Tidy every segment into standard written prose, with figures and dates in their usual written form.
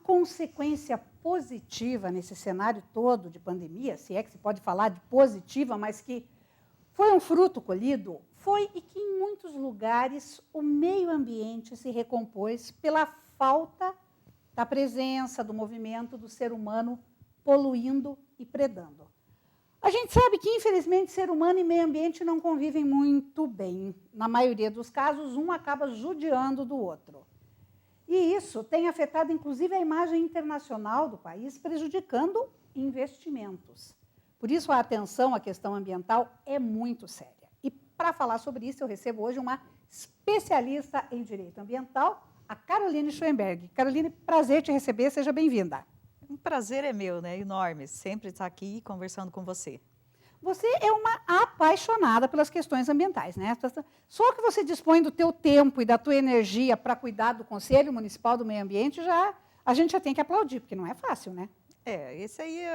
consequência positiva nesse cenário todo de pandemia, se é que se pode falar de positiva, mas que foi um fruto colhido, foi e que em muitos lugares o meio ambiente se recompôs pela falta da presença, do movimento do ser humano poluindo e predando. A gente sabe que, infelizmente, ser humano e meio ambiente não convivem muito bem. Na maioria dos casos, um acaba judiando do outro. E isso tem afetado, inclusive, a imagem internacional do país, prejudicando investimentos. Por isso, a atenção à questão ambiental é muito séria. E, para falar sobre isso, eu recebo hoje uma especialista em direito ambiental, a Caroline Schoenberg. Caroline, prazer te receber, seja bem-vinda. Um prazer é meu, né? Enorme, sempre estar aqui conversando com você. Você é uma apaixonada pelas questões ambientais, né? Só que você dispõe do teu tempo e da tua energia para cuidar do Conselho Municipal do Meio Ambiente, a gente já tem que aplaudir, porque não é fácil, né? Esse aí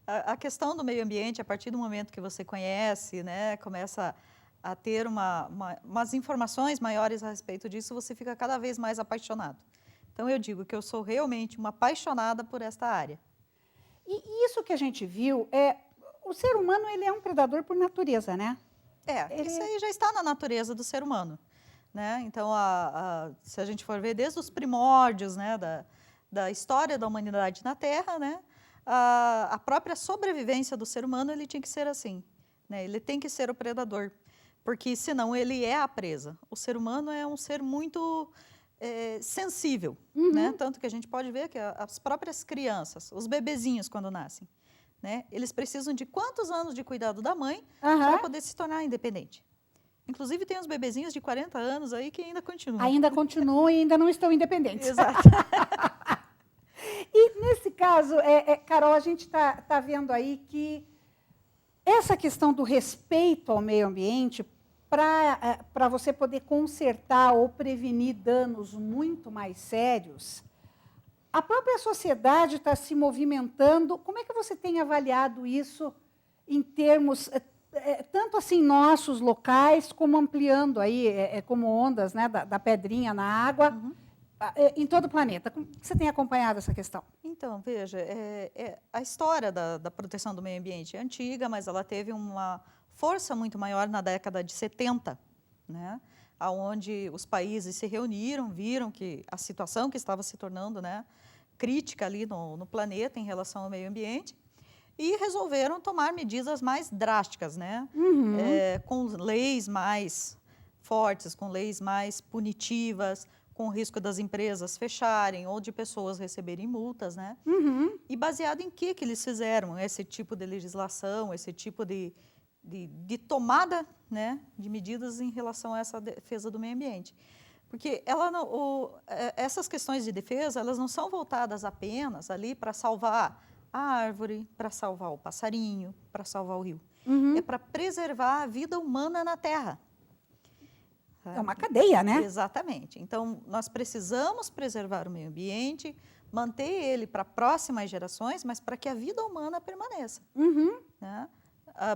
a questão do meio ambiente, a partir do momento que você conhece, né, começa a ter umas informações maiores a respeito disso, você fica cada vez mais apaixonado. Então, eu digo que eu sou realmente uma apaixonada por esta área. E isso que a gente viu, o ser humano ele é um predador por natureza, né? Isso aí já está na natureza do ser humano, né? Então, se a gente for ver desde os primórdios, né, da história da humanidade na Terra, né, a própria sobrevivência do ser humano ele tinha que ser assim, né? Ele tem que ser o predador, porque senão ele é a presa. O ser humano é um ser muito sensível, né? Tanto que a gente pode ver que as próprias crianças, os bebezinhos quando nascem, né? Eles precisam de quantos anos de cuidado da mãe para poder se tornar independente. Inclusive tem os bebezinhos de 40 anos aí que ainda continuam. Ainda continuam e ainda não estão independentes. Exato. E nesse caso, Carol, a gente tá vendo aí que essa questão do respeito ao meio ambiente, para você poder consertar ou prevenir danos muito mais sérios, a própria sociedade está se movimentando. Como é que você tem avaliado isso em termos, tanto assim nossos locais, como ampliando aí, como ondas, né, da pedrinha na água, em todo o planeta? Como você tem acompanhado essa questão? Então, veja, a história da proteção do meio ambiente é antiga, mas ela teve uma força muito maior na década de 70, né, onde os países se reuniram, viram que a situação que estava se tornando, né, crítica ali no planeta em relação ao meio ambiente e resolveram tomar medidas mais drásticas, né, com leis mais fortes, com leis mais punitivas, com o risco das empresas fecharem ou de pessoas receberem multas, né? E baseado em que eles fizeram esse tipo de legislação, esse tipo de tomada, né, de medidas em relação a essa defesa do meio ambiente. Porque essas questões de defesa, elas não são voltadas apenas ali para salvar a árvore, para salvar o passarinho, para salvar o rio. É para preservar a vida humana na Terra. É uma cadeia, né? Exatamente. Então, nós precisamos preservar o meio ambiente, manter ele para próximas gerações, mas para que a vida humana permaneça. Né?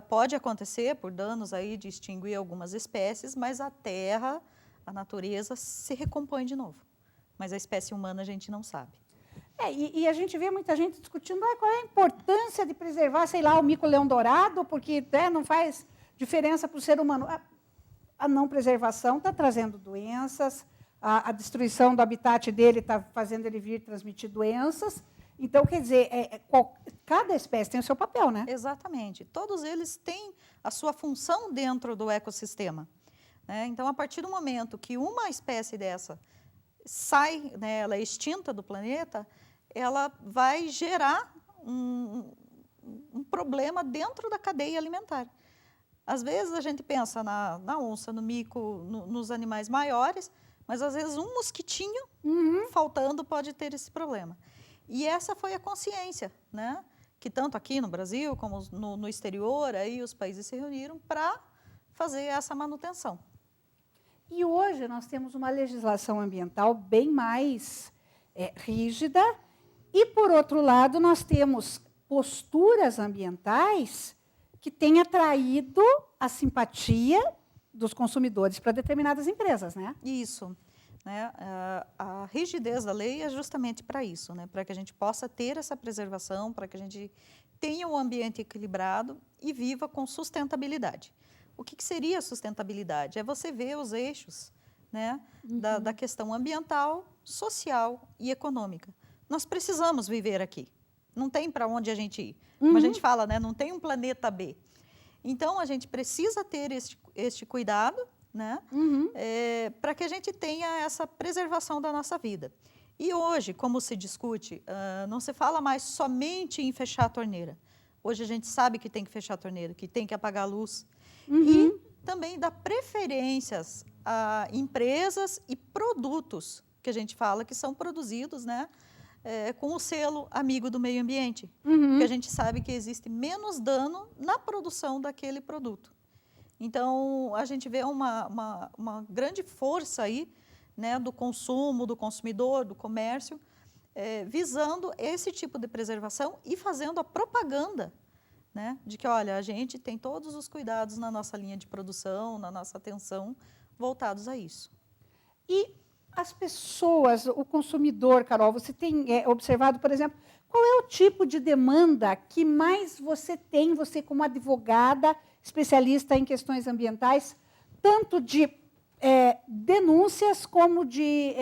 Pode acontecer por danos aí de extinguir algumas espécies, mas a terra, a natureza se recompõe de novo. Mas a espécie humana a gente não sabe. E a gente vê muita gente discutindo qual é a importância de preservar, sei lá, o mico-leão-dourado, porque não faz diferença para o ser humano. A não preservação está trazendo doenças, a destruição do habitat dele está fazendo ele vir transmitir doenças. Então, quer dizer, cada espécie tem o seu papel, né? Exatamente. Todos eles têm a sua função dentro do ecossistema, né? Então, a partir do momento que uma espécie dessa sai, né, ela é extinta do planeta, ela vai gerar um problema dentro da cadeia alimentar. Às vezes, a gente pensa na onça, no mico, nos animais maiores, mas, às vezes, um mosquitinho faltando pode ter esse problema. E essa foi a consciência, né, que tanto aqui no Brasil como no exterior, aí os países se reuniram para fazer essa manutenção. E hoje nós temos uma legislação ambiental bem mais rígida e, por outro lado, nós temos posturas ambientais que têm atraído a simpatia dos consumidores para determinadas empresas, né? Isso. né? A rigidez da lei é justamente para isso, né? Para que a gente possa ter essa preservação, para que a gente tenha um ambiente equilibrado e viva com sustentabilidade. O que seria sustentabilidade? É você ver os eixos, né, da questão ambiental, social e econômica. Nós precisamos viver aqui. Não tem para onde a gente ir. Como a gente fala, né, não tem um planeta B. Então, a gente precisa ter este cuidado, né, para que a gente tenha essa preservação da nossa vida. E hoje, como se discute, não se fala mais somente em fechar a torneira. Hoje a gente sabe que tem que fechar a torneira, que tem que apagar a luz. E também dá preferências a empresas e produtos que a gente fala que são produzidos, né, com o selo amigo do meio ambiente. Porque a gente sabe que existe menos dano na produção daquele produto. Então, a gente vê uma grande força aí, né, do consumo, do consumidor, do comércio, visando esse tipo de preservação e fazendo a propaganda, né, de que, olha, a gente tem todos os cuidados na nossa linha de produção, na nossa atenção, voltados a isso. E as pessoas, o consumidor, Carol, você tem observado, por exemplo, qual é o tipo de demanda que mais você tem, você como advogada, especialista em questões ambientais, tanto de denúncias como de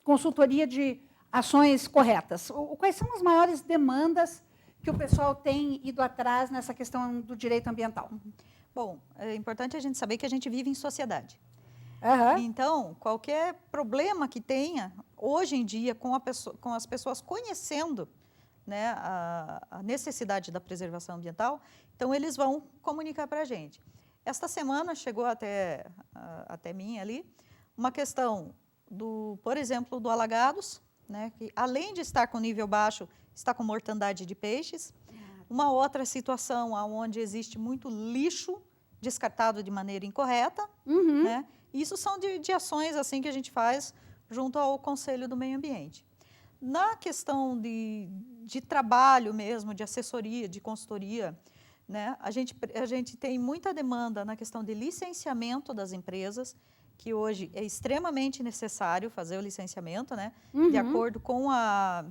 consultoria de ações corretas? Quais são as maiores demandas que o pessoal tem ido atrás nessa questão do direito ambiental? Bom, é importante a gente saber que a gente vive em sociedade. Uhum. Então, qualquer problema que tenha, hoje em dia, com as pessoas conhecendo, né, a necessidade da preservação ambiental, então eles vão comunicar para a gente. Esta semana chegou até mim ali uma questão, por exemplo, do alagados, né, que além de estar com nível baixo, está com mortandade de peixes. Uma outra situação onde existe muito lixo descartado de maneira incorreta, né? Isso são de ações assim que a gente faz junto ao Conselho do Meio Ambiente. Na questão de trabalho mesmo, de assessoria, de consultoria, né, a gente tem muita demanda na questão de licenciamento das empresas, que hoje é extremamente necessário fazer o licenciamento, né, de acordo com a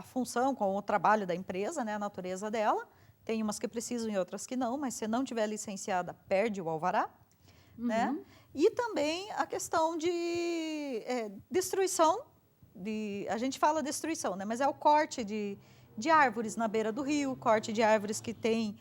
função, com o trabalho da empresa, né, a natureza dela. Tem umas que precisam e outras que não, mas se não tiver licenciada, perde o alvará. Né? E também a questão de destruição, a gente fala destruição, né? Mas é o corte de árvores na beira do rio, corte de árvores que tem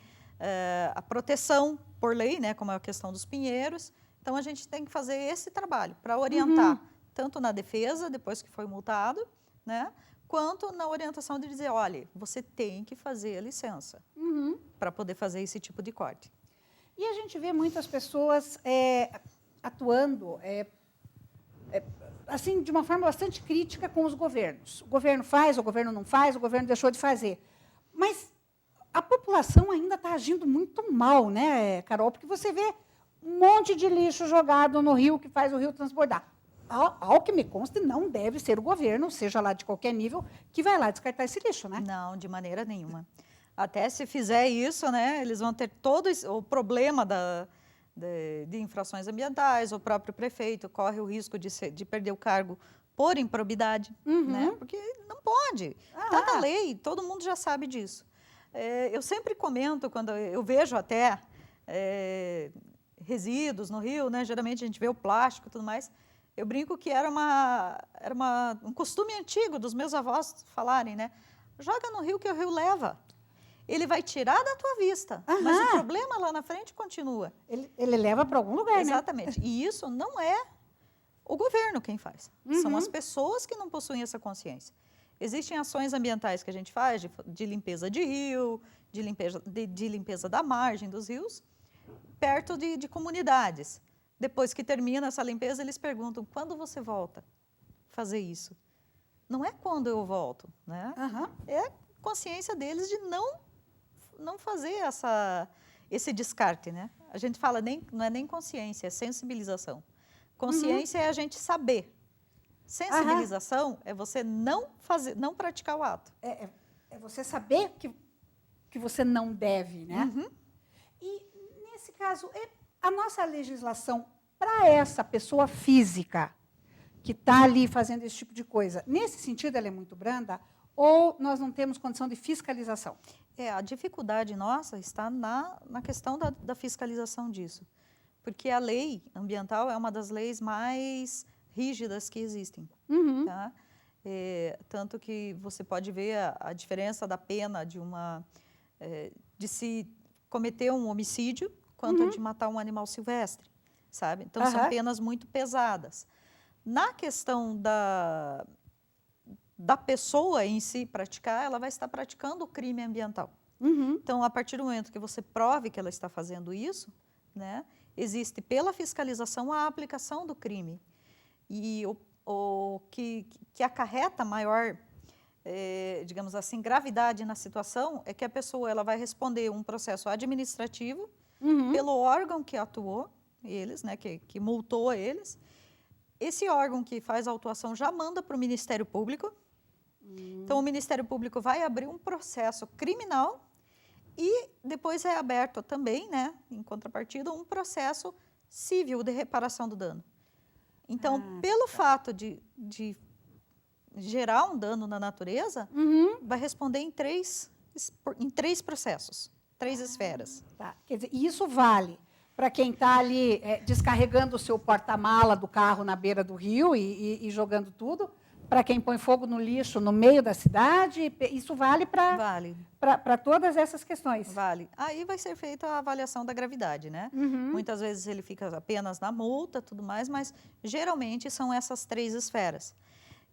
a proteção por lei, né? Como é a questão dos pinheiros. Então, a gente tem que fazer esse trabalho para orientar, tanto na defesa, depois que foi multado, né? Quanto na orientação de dizer, olha, você tem que fazer a licença para poder fazer esse tipo de corte. E a gente vê muitas pessoas atuando assim, de uma forma bastante crítica com os governos. O governo faz, o governo não faz, o governo deixou de fazer. Mas a população ainda está agindo muito mal, né, Carol? Porque você vê um monte de lixo jogado no rio que faz o rio transbordar. Ao que me consta, não deve ser o governo, seja lá de qualquer nível, que vai lá descartar esse lixo, né? Não, de maneira nenhuma. Até se fizer isso, né, eles vão ter todo o problema de infrações ambientais, o próprio prefeito corre o risco de perder o cargo por improbidade, né, porque não pode. Está na lei, todo mundo já sabe disso. Eu sempre comento, quando eu vejo até resíduos no rio, né, geralmente a gente vê o plástico e tudo mais, eu brinco que era um costume antigo dos meus avós falarem, né, joga no rio que o rio leva. Ele vai tirar da tua vista, mas o problema lá na frente continua. Ele leva para algum lugar, Exatamente. Né? E isso não é o governo quem faz. São as pessoas que não possuem essa consciência. Existem ações ambientais que a gente faz de limpeza de rio, de limpeza da margem dos rios, perto de comunidades. Depois que termina essa limpeza, eles perguntam, quando você volta a fazer isso? Não é quando eu volto, né? É consciência deles de não fazer esse descarte, né? A gente fala, não é nem consciência, é sensibilização. Consciência é a gente saber. Sensibilização é você não praticar o ato. É você saber que você não deve, né? E, nesse caso, a nossa legislação, para essa pessoa física, que está ali fazendo esse tipo de coisa. Nesse sentido, ela é muito branda, ou nós não temos condição de fiscalização? A dificuldade nossa está na questão da fiscalização disso. Porque a lei ambiental é uma das leis mais rígidas que existem. Uhum. Tá? Tanto que você pode ver a diferença da pena de se cometer um homicídio quanto a de matar um animal silvestre, sabe? Então, são penas muito pesadas. Na questão da pessoa em si praticar, ela vai estar praticando o crime ambiental. Uhum. Então, a partir do momento que você prove que ela está fazendo isso, né, existe pela fiscalização a aplicação do crime. E o que acarreta maior, digamos assim, gravidade na situação é que a pessoa ela vai responder um processo administrativo pelo órgão que atuou, eles, né, que multou eles. Esse órgão que faz a autuação já manda para o Ministério Público. Então, o Ministério Público vai abrir um processo criminal e depois é aberto também, né, em contrapartida, um processo civil de reparação do dano. Então, pelo fato de gerar um dano na natureza, vai responder em três processos, 3 esferas. Tá. Quer dizer, e isso vale para quem está ali descarregando o seu porta-mala do carro na beira do rio e jogando tudo, para quem põe fogo no lixo no meio da cidade, isso vale para todas essas questões? Vale. Aí vai ser feita a avaliação da gravidade, né? Muitas vezes ele fica apenas na multa, tudo mais, mas geralmente são essas 3 esferas.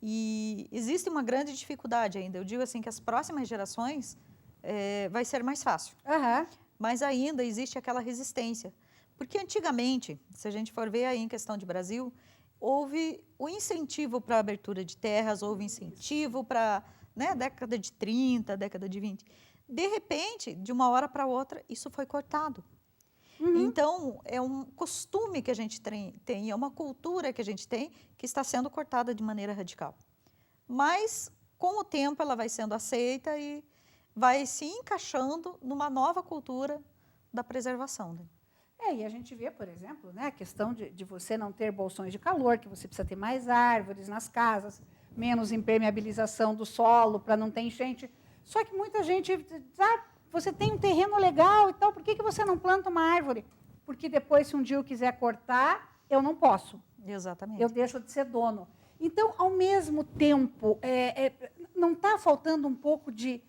E existe uma grande dificuldade ainda. Eu digo assim que as próximas gerações vai ser mais fácil. Mas ainda existe aquela resistência. Porque antigamente, se a gente for ver aí em questão de Brasil, houve o incentivo para a abertura de terras, houve incentivo para, né, década de 30, década de 20. De repente, de uma hora para outra, isso foi cortado. Então, é um costume que a gente tem, é uma cultura que a gente tem que está sendo cortada de maneira radical. Mas, com o tempo, ela vai sendo aceita e vai se encaixando numa nova cultura da preservação. Né? E a gente vê, por exemplo, né, a questão de você não ter bolsões de calor, que você precisa ter mais árvores nas casas, menos impermeabilização do solo para não ter enchente. Só que muita gente você tem um terreno legal e tal, por que você não planta uma árvore? Porque depois, se um dia eu quiser cortar, eu não posso. Exatamente. Eu deixo de ser dono. Então, ao mesmo tempo, não está faltando um pouco de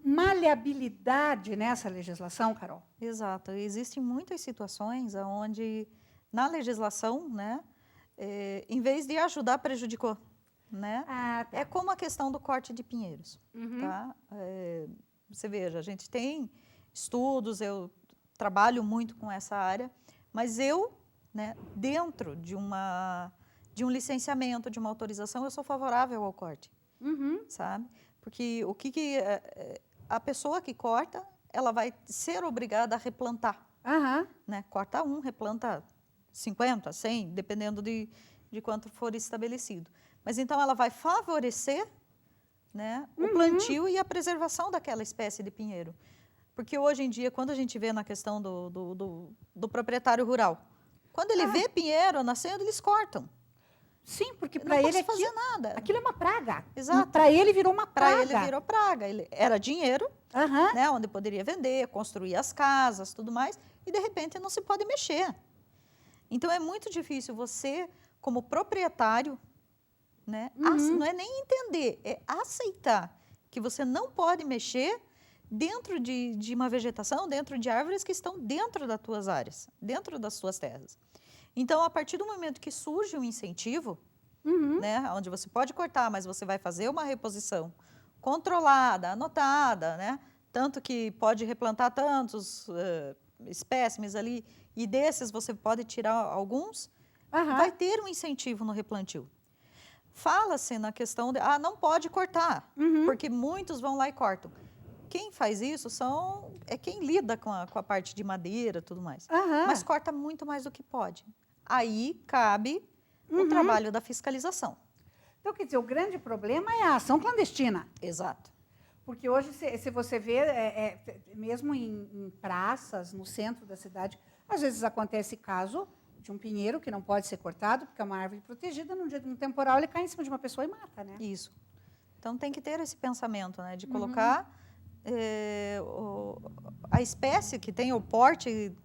maleabilidade nessa legislação, Carol? Exato. Existem muitas situações onde, na legislação, né, em vez de ajudar, prejudicou. Né? Tá. É como a questão do corte de pinheiros. Tá? Você veja, a gente tem estudos, eu trabalho muito com essa área, mas eu, né, dentro de um licenciamento, de uma autorização, eu sou favorável ao corte. Sabe? Porque a pessoa que corta, ela vai ser obrigada a replantar. Né? Corta 1, replanta 50, 100, dependendo de quanto for estabelecido. Mas então ela vai favorecer, né, o plantio e a preservação daquela espécie de pinheiro. Porque hoje em dia, quando a gente vê na questão do proprietário rural, quando ele vê pinheiro nascendo, eles cortam. Sim, porque para ele fazer nada. Aquilo é uma praga. Exato. Para ele virou uma praga. Para ele virou praga. Era dinheiro, né, onde poderia vender, construir as casas, tudo mais, e de repente não se pode mexer. Então é muito difícil você, como proprietário, né, não é nem entender, é aceitar que você não pode mexer dentro de uma vegetação, dentro de árvores que estão dentro das tuas áreas, dentro das suas terras. Então, a partir do momento que surge um incentivo, né, onde você pode cortar, mas você vai fazer uma reposição controlada, anotada, né, tanto que pode replantar tantos espécimes ali, e desses você pode tirar alguns, vai ter um incentivo no replantio. Fala-se na questão de, não pode cortar, porque muitos vão lá e cortam. Quem faz isso é quem lida com a parte de madeira e tudo mais. Mas corta muito mais do que pode. Aí cabe o trabalho da fiscalização. Então, quer dizer, o grande problema é a ação clandestina. Exato. Porque hoje, se você vê, mesmo em praças, no centro da cidade, às vezes acontece caso de um pinheiro que não pode ser cortado, porque é uma árvore protegida, num dia de um temporal ele cai em cima de uma pessoa e mata, né? Isso. Então tem que ter esse pensamento, né, de colocar a espécie que tem o porte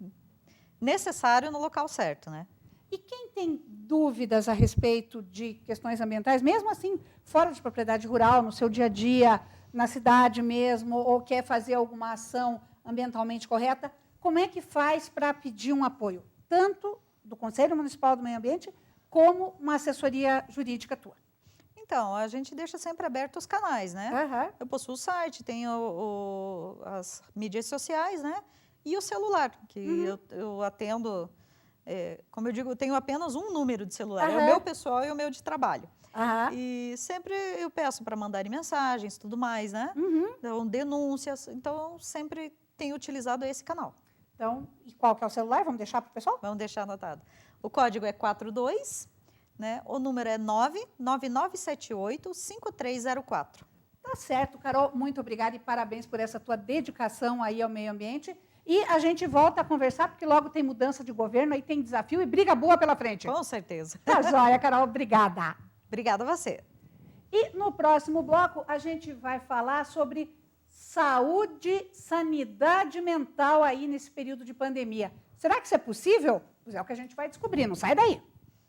necessário no local certo, né? E quem tem dúvidas a respeito de questões ambientais, mesmo assim, fora de propriedade rural, no seu dia a dia, na cidade mesmo, ou quer fazer alguma ação ambientalmente correta, como é que faz para pedir um apoio, tanto do Conselho Municipal do Meio Ambiente, como uma assessoria jurídica tua? Então, a gente deixa sempre aberto os canais, né? Uhum. Eu possui o site, tenho as mídias sociais, né? E o celular, que eu atendo, como eu digo, eu tenho apenas um número de celular, é o meu pessoal e o meu de trabalho. E sempre eu peço para mandarem mensagens, tudo mais, né? Então, denúncias, então sempre tenho utilizado esse canal. Então, e qual que é o celular? Vamos deixar para o pessoal? Vamos deixar anotado. O código é 42, né? O número é 99978-5304. Tá certo, Carol. Muito obrigada e parabéns por essa tua dedicação aí ao meio ambiente. E a gente volta a conversar, porque logo tem mudança de governo, aí tem desafio e briga boa pela frente. Com certeza. Tá joia, Carol. Obrigada. Obrigada a você. E no próximo bloco, a gente vai falar sobre saúde, sanidade mental aí nesse período de pandemia. Será que isso é possível? Pois é o que a gente vai descobrir. Não sai daí.